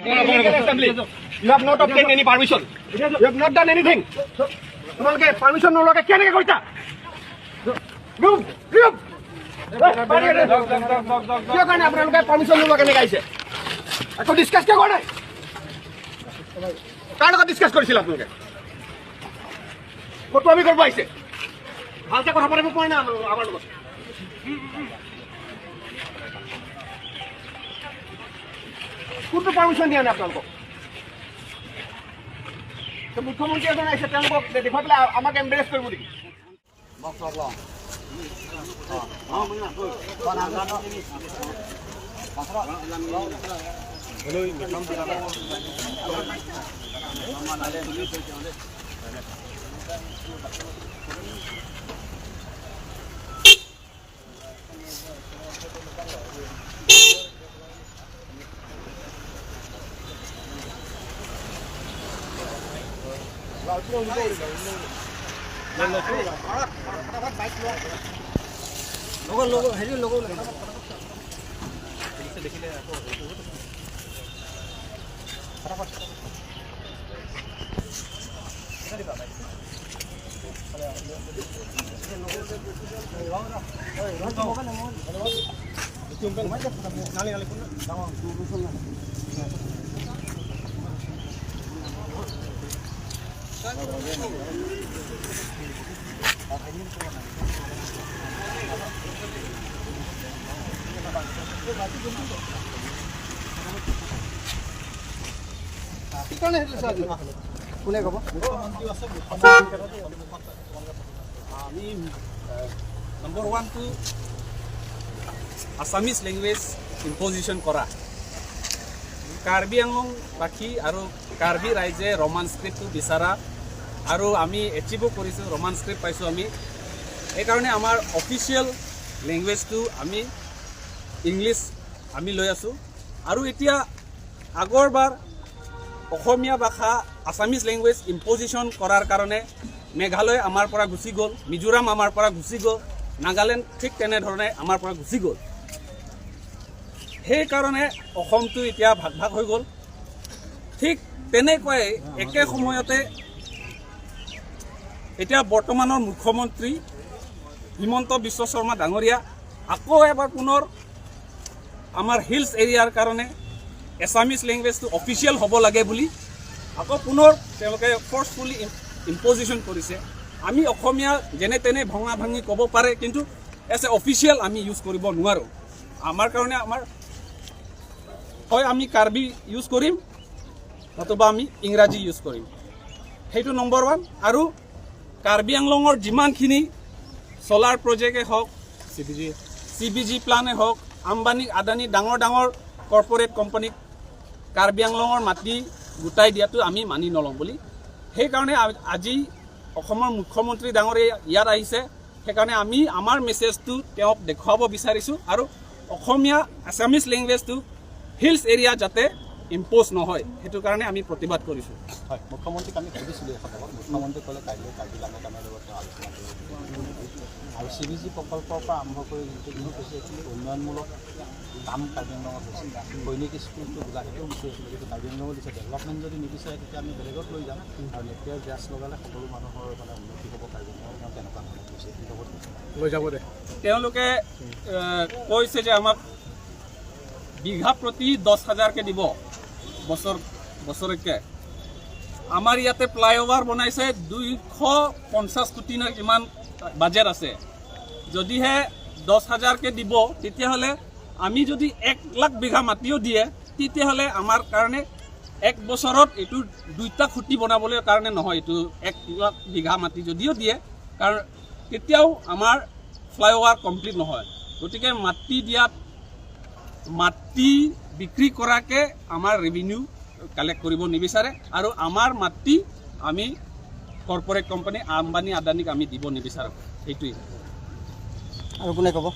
You have not obtained any permission. You have not done anything. তোমালোকে permission নলকে কেনেকে কৰিছা? Move. কিয় কাৰণে আপোনালোকে পাৰমিশন নলকে কেনেকে আহিছে? একো ডিসকাস কিয় কৰা নাই? কাৰ লগত ডিসকাস কৰিছিল আপোনালোকে? কত আমি কৰিব আহিছে? ভালকে কথা পাতিব পৰা নাই আমাৰ লগত। কোনটো পাৰমিশন দিয়া নাই আপোনালোকক? মুখ্যমন্ত্ৰী এজন আহিছে তেওঁলোকক দেখুৱাই পেলাই আমাক এম্বাৰেছ কৰিব নেকি? কোনে কব? আমি number 1 to Assamese language imposition কৰা কাৰ্বি আংলং বাকী আৰু কাৰ্বি ৰাইজে ৰোমান স্ক্ৰিপ্টটো বিচাৰা আৰু আমি এচিভো কৰিছোঁ, ৰোমান স্ক্ৰিপ্ট পাইছোঁ আমি। এইকাৰণে আমাৰ অফিচিয়েল ল্যাঙ্গুৱেজটো আমি ইংলিছ আমি লৈ আছোঁ। আৰু এতিয়া আগৰবাৰ অসমীয়া ভাষা আসামিজ ল্যাঙ্গুৱেজ ইম্পোজিশন কৰাৰ কাৰণে মেঘালয় আমাৰ পৰা গুচি গ'ল, মিজোৰাম আমাৰ পৰা গুচি গ'ল, নাগালেণ্ড ঠিক তেনেধৰণে আমাৰ পৰা গুচি গ'ল। সেইকাৰণে অসমটো এতিয়া ভাগ ভাগ হৈ গ'ল। ঠিক তেনেকৈ একে সময়তে এতিয়া বৰ্তমানৰ মুখ্যমন্ত্ৰী হিমন্ত বিশ্ব শৰ্মা ডাঙৰীয়া আকৌ এবাৰ পুনৰ আমাৰ হিলছ এৰিয়াৰ কাৰণে এছামিজ ল্যাঙ্গুৱেজটো অফিচিয়েল হ'ব লাগে বুলি আকৌ পুনৰ তেওঁলোকে ফৰ্চফুলি ইম্পোজিশন কৰিছে। আমি অসমীয়া যেনে তেনে ভঙা ভাঙি ক'ব পাৰে, কিন্তু এজ এ অফিচিয়েল আমি ইউজ কৰিব নোৱাৰোঁ। আমাৰ কাৰণে হয় আমি কাৰ্বি ইউজ কৰিম নতুবা আমি ইংৰাজী ইউজ কৰিম, সেইটো নম্বৰ 1। আৰু কাৰ্বি আংলঙৰ যিমানখিনি চলাৰ প্ৰজেক্টেই হওক, CBG প্লানে হওক, আম্বানী আদানী ডাঙৰ ডাঙৰ কৰ্পৰেট কোম্পানীক কাৰ্বি আংলঙৰ মাটি গোটাই দিয়াটো আমি মানি নলওঁ বুলি। সেইকাৰণে আজি অসমৰ মুখ্যমন্ত্ৰী ডাঙৰীয়া ইয়াত আহিছে। সেইকাৰণে আমি আমাৰ মেছেজটো তেওঁক দেখুৱাব বিচাৰিছোঁ আৰু অসমীয়া আসামিজ ল্যাঙ্গুৱেজটো হিলছ এৰিয়া যাতে ইম্প'জ নহয়, সেইটো কাৰণে আমি প্ৰতিবাদ কৰিছোঁ। হয়, মুখ্যমন্ত্ৰীক আমি সুধিছিলোঁ এখন আগত, মুখ্যমন্ত্ৰী ক'লে কাইলৈ কাজিৰঙাত আমাৰ লগত আলোচনা কৰিব। আৰু CBG প্ৰকল্পৰ পৰা আৰম্ভ কৰি যিটো কৈছে এইখিনি উন্নয়নমূলক কাম কাৰ্বি আংলঙত হৈছে। সৈনিক স্কুলটো গোলাঘাটতো বিচাৰিছিলোঁ, কিন্তু কাৰ্বি আংলঙত দিছে। ডেভেলপমেণ্ট যদি নিবিচাৰে তেতিয়া আমি বেলেগত লৈ যাম। আৰু নেপিয়াৰ ব্ৰাছ লগালে সকলো মানুহৰ মানে উন্নতি হ'ব কাৰ্বি আংলঙত। তেওঁ তেনেকুৱা ধৰণে কৈছে, লৈ যাব দে। তেওঁলোকে কৈছে যে আমাক বিঘা প্ৰতি 10,000কে দিব বছৰকে। আমাৰ ইয়াতে ফ্লাইঅভাৰ বনাইছে 250 কোটি ইমান বাজেট আছে। যদিহে 10,000কে দিব তেতিয়াহ'লে আমি যদি 1 লাখ বিঘা মাটিও দিয়ে তেতিয়াহ'লে আমাৰ কাৰণে 1 বছৰত এইটো 2টা খুঁটি বনাবলৈ কাৰণে নহয়, এইটো 1 লাখ বিঘা মাটি যদিও দিয়ে, কাৰণ তেতিয়াও আমাৰ ফ্লাইঅভাৰ কমপ্লিট নহয়। গতিকে মাটি বিক্ৰী কৰাকে আমাৰ ৰেভিনিউ কালেক্ট কৰিব নিবিচাৰে আৰু আমাৰ মাটি আমি কৰ্পৰেট কোম্পানী আম্বানী আদানীক আমি দিব নিবিচাৰোঁ। সেইটোৱেই। আৰু কোনে ক'ব?